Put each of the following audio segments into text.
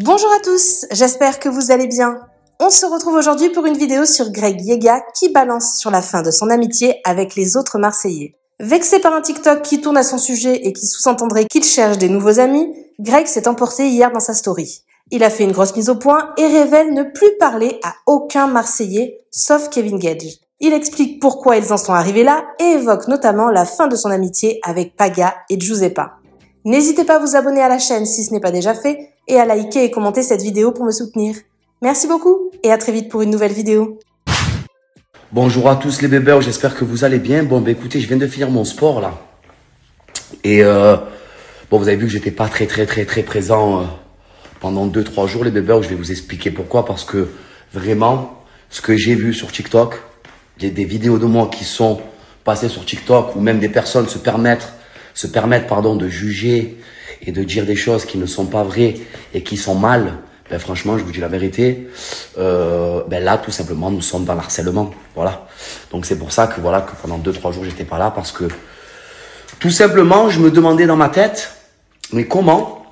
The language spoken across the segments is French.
Bonjour à tous, j'espère que vous allez bien. On se retrouve aujourd'hui pour une vidéo sur Greg Yega qui balance sur la fin de son amitié avec les autres Marseillais. Vexé par un TikTok qui tourne à son sujet et qui sous-entendrait qu'il cherche des nouveaux amis, Greg s'est emporté hier dans sa story. Il a fait une grosse mise au point et révèle ne plus parler à aucun Marseillais, sauf Kevin Gage. Il explique pourquoi ils en sont arrivés là et évoque notamment la fin de son amitié avec Paga et Giuseppa. N'hésitez pas à vous abonner à la chaîne si ce n'est pas déjà fait et à liker et commenter cette vidéo pour me soutenir. Merci beaucoup et à très vite pour une nouvelle vidéo. Bonjour à tous les bébés, j'espère que vous allez bien. Bon, écoutez, je viens de finir mon sport là. Et bon, vous avez vu que j'étais pas très présent pendant 2-3 jours les bébés. Je vais vous expliquer pourquoi. Parce que vraiment, ce que j'ai vu sur TikTok, il y a des vidéos de moi qui sont passées sur TikTok où même des personnes se permettent de juger et de dire des choses qui ne sont pas vraies et qui sont mal. Ben franchement, je vous dis la vérité, ben là, tout simplement, nous sommes dans l'harcèlement, voilà. Donc c'est pour ça que voilà, que pendant 2-3 jours, j'étais pas là parce que tout simplement, je me demandais dans ma tête, mais comment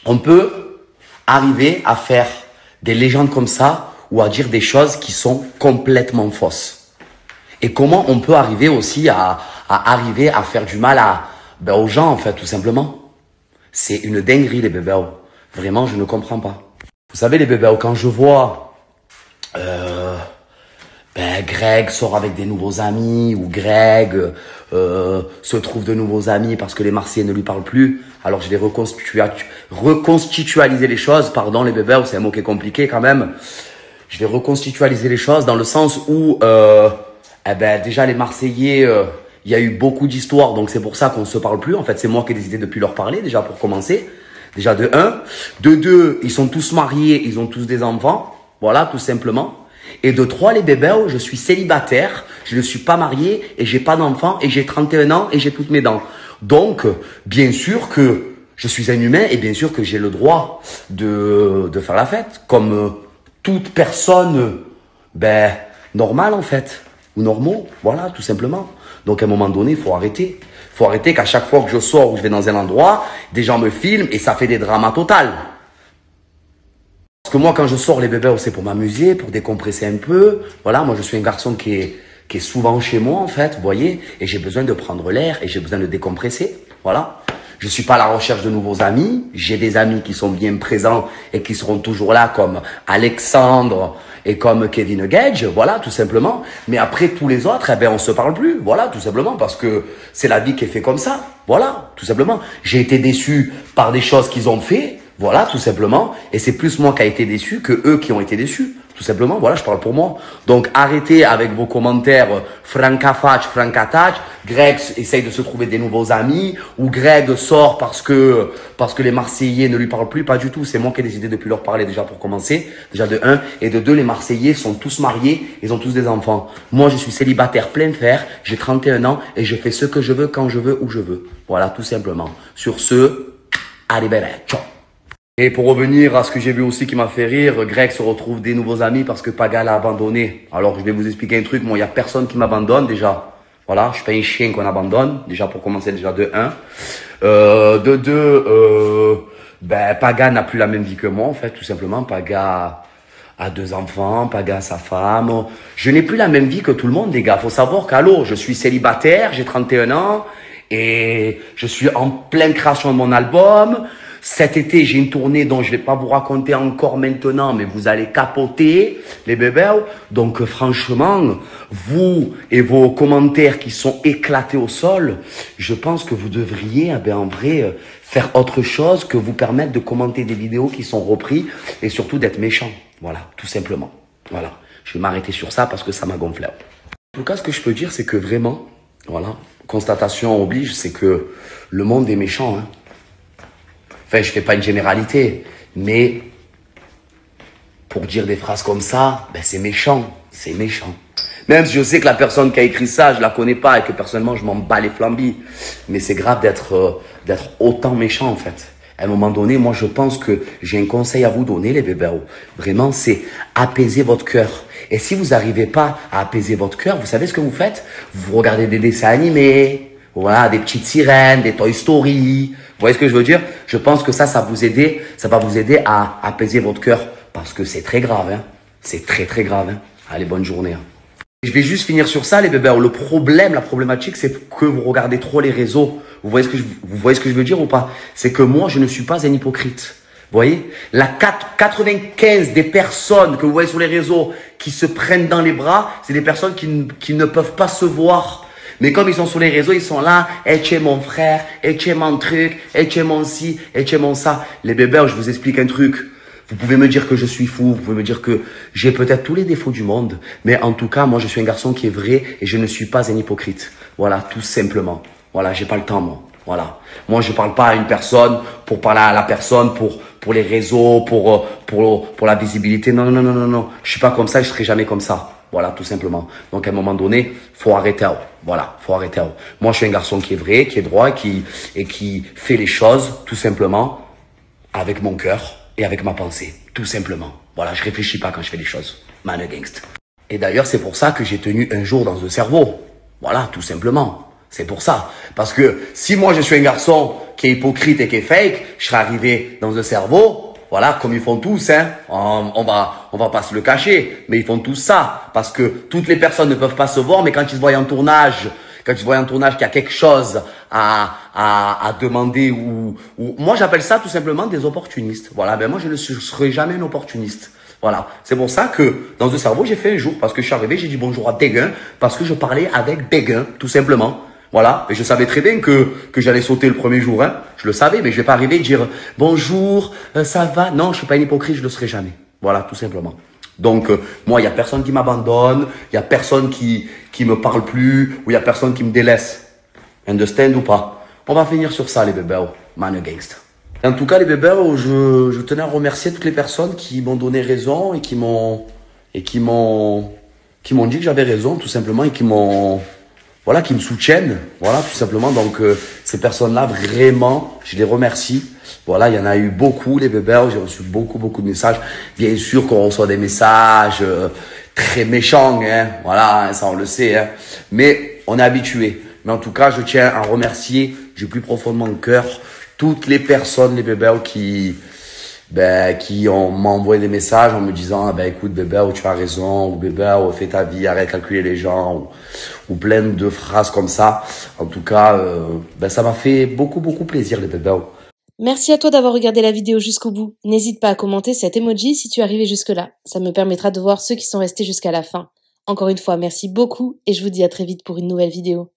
on peut arriver à faire des légendes comme ça ou à dire des choses qui sont complètement fausses. Et comment on peut arriver aussi à arriver à faire du mal aux gens, en fait, tout simplement. C'est une dinguerie, les bébés. Vraiment, je ne comprends pas. Vous savez, les bébés, quand je vois Greg sort avec des nouveaux amis ou Greg se trouve de nouveaux amis parce que les Marseillais ne lui parlent plus, alors je vais reconstitualiser les choses. Pardon, les bébés, c'est un mot qui est compliqué quand même. Je vais reconstitualiser les choses dans le sens où déjà les Marseillais, il y a eu beaucoup d'histoires, donc c'est pour ça qu'on ne se parle plus. En fait, c'est moi qui ai décidé de plus leur parler, déjà pour commencer. Déjà de 1. De 2, ils sont tous mariés, ils ont tous des enfants. Voilà, tout simplement. Et de 3, les bébés, je suis célibataire, je ne suis pas marié et j'ai pas d'enfants et j'ai 31 ans et j'ai toutes mes dents. Donc, bien sûr que je suis un humain et bien sûr que j'ai le droit de faire la fête. Comme toute personne, normale en fait. Ou normaux, voilà, tout simplement. Donc à un moment donné, il faut arrêter. Il faut arrêter qu'à chaque fois que je sors ou je vais dans un endroit, des gens me filment et ça fait des dramas total. Parce que moi, quand je sors les bébés, c'est pour m'amuser, pour décompresser un peu. Voilà, moi je suis un garçon qui est souvent chez moi en fait, vous voyez. Et j'ai besoin de prendre l'air et j'ai besoin de décompresser. Voilà. Je suis pas à la recherche de nouveaux amis. J'ai des amis qui sont bien présents et qui seront toujours là comme Alexandre et comme Kevin Gage, voilà, tout simplement. Mais après, tous les autres, on se parle plus, voilà, tout simplement, parce que c'est la vie qui est faite comme ça, voilà, tout simplement. J'ai été déçu par des choses qu'ils ont fait, voilà, tout simplement, et c'est plus moi qui a été déçu que eux qui ont été déçus, tout simplement, voilà, je parle pour moi. Donc, arrêtez avec vos commentaires francafach, francatach, Greg essaye de se trouver des nouveaux amis, ou Greg sort parce que les Marseillais ne lui parlent plus, pas du tout, c'est moi qui ai décidé de plus leur parler déjà pour commencer, déjà de 1, et de 2, les Marseillais sont tous mariés, ils ont tous des enfants. Moi, je suis célibataire plein fer, j'ai 31 ans, et je fais ce que je veux, quand je veux, où je veux. Voilà, tout simplement. Sur ce, arrivederci. Et pour revenir à ce que j'ai vu aussi qui m'a fait rire, Greg se retrouve des nouveaux amis parce que Paga l'a abandonné. Alors, je vais vous expliquer un truc. Moi, il n'y a personne qui m'abandonne déjà. Voilà, je suis pas un chien qu'on abandonne. Déjà, pour commencer, déjà de 1. De 2, Paga n'a plus la même vie que moi, en fait, tout simplement. Paga a 2 enfants, Paga a sa femme. Je n'ai plus la même vie que tout le monde, les gars. Faut savoir qu'allô, je suis célibataire, j'ai 31 ans et je suis en pleine création de mon album. Cet été, j'ai une tournée dont je vais pas vous raconter encore maintenant, mais vous allez capoter, les bébés. Donc, franchement, vous et vos commentaires qui sont éclatés au sol, je pense que vous devriez, en vrai, faire autre chose que vous permettre de commenter des vidéos qui sont reprises et surtout d'être méchant. Voilà, tout simplement. Voilà. Je vais m'arrêter sur ça parce que ça m'a gonflé. En tout cas, ce que je peux dire, c'est que vraiment, voilà, constatation oblige, c'est que le monde est méchant, hein. Enfin, je fais pas une généralité, mais pour dire des phrases comme ça, c'est méchant, c'est méchant. Même si je sais que la personne qui a écrit ça, je la connais pas et que personnellement, je m'en bats les flambis. Mais c'est grave d'être autant méchant, en fait. À un moment donné, moi, je pense que j'ai un conseil à vous donner, les bébés. Vraiment, c'est apaiser votre cœur. Et si vous n'arrivez pas à apaiser votre cœur, vous savez ce que vous faites? Vous regardez des dessins animés, Voilà, des petites sirènes, des Toy Story. Vous voyez ce que je veux dire? Je pense que ça va vous aider à apaiser votre cœur. Parce que c'est très grave, hein. C'est très, très grave, hein. Allez, bonne journée, hein. Je vais juste finir sur ça, les bébés. Le problème, la problématique, c'est que vous regardez trop les réseaux. Vous voyez ce que je veux dire ou pas? C'est que moi, je ne suis pas un hypocrite. Vous voyez? 95 des personnes que vous voyez sur les réseaux qui se prennent dans les bras, c'est des personnes qui ne peuvent pas se voir. Mais comme ils sont sur les réseaux, ils sont là, et tu es mon frère, et tu es mon truc, et tu es mon ci, et tu es mon ça. Les bébés, je vous explique un truc. Vous pouvez me dire que je suis fou, vous pouvez me dire que j'ai peut-être tous les défauts du monde, mais en tout cas, moi, je suis un garçon qui est vrai et je ne suis pas un hypocrite. Voilà, tout simplement. Voilà, j'ai pas le temps, moi. Voilà. Moi, je parle pas à une personne pour parler à la personne, pour les réseaux, pour la visibilité. Non, non, non, non, non. Je suis pas comme ça, je serai jamais comme ça. Voilà, tout simplement. Donc, à un moment donné, faut arrêter. Voilà, faut arrêter. Moi, je suis un garçon qui est vrai, qui est droit, et qui fait les choses, tout simplement, avec mon cœur et avec ma pensée. Tout simplement. Voilà, je réfléchis pas quand je fais les choses. Man against. Et d'ailleurs, c'est pour ça que j'ai tenu un jour dans un cerveau. Voilà, tout simplement. C'est pour ça. Parce que si moi, je suis un garçon qui est hypocrite et qui est fake, je serais arrivé dans un cerveau. Voilà, comme ils font tous, hein. On va pas se le cacher, mais ils font tous ça. Parce que toutes les personnes ne peuvent pas se voir, mais quand ils se voient en tournage, qu'il y a quelque chose à demander ou moi j'appelle ça tout simplement des opportunistes. Voilà, ben moi je ne serai jamais un opportuniste. Voilà, c'est pour ça que dans ce cerveau j'ai fait un jour, parce que je suis arrivé, j'ai dit bonjour à Béguin, parce que je parlais avec Béguin, tout simplement. Voilà, et je savais très bien que j'allais sauter le premier jour, hein. Je le savais, mais je vais pas arriver et dire bonjour, ça va. Non, je suis pas un hypocrite, je le serai jamais. Voilà, tout simplement. Donc, moi, il y a personne qui m'abandonne, il y a personne qui me parle plus, ou il y a personne qui me délaisse. Understand ou pas? On va finir sur ça, les bébés. Man against. En tout cas, les bébés, je tenais à remercier toutes les personnes qui m'ont donné raison et qui m'ont dit que j'avais raison, tout simplement, et qui me soutiennent. Voilà, tout simplement. Donc, ces personnes-là, vraiment, je les remercie. Voilà, il y en a eu beaucoup, les bébés. J'ai reçu beaucoup de messages. Bien sûr qu'on reçoit des messages très méchants, hein. Voilà, ça on le sait, hein. Mais on est habitué. Mais en tout cas, je tiens à remercier du plus profond de mon cœur toutes les personnes, les bébés, qui m'ont envoyé des messages en me disant écoute bébé, tu as raison, ou bébé, fais ta vie, arrête de calculer les gens, ou plein de phrases comme ça. En tout cas, ça m'a fait beaucoup plaisir, les bébés. Merci à toi d'avoir regardé la vidéo jusqu'au bout. N'hésite pas à commenter cet emoji si tu es arrivé jusque-là. Ça me permettra de voir ceux qui sont restés jusqu'à la fin. Encore une fois, merci beaucoup et je vous dis à très vite pour une nouvelle vidéo.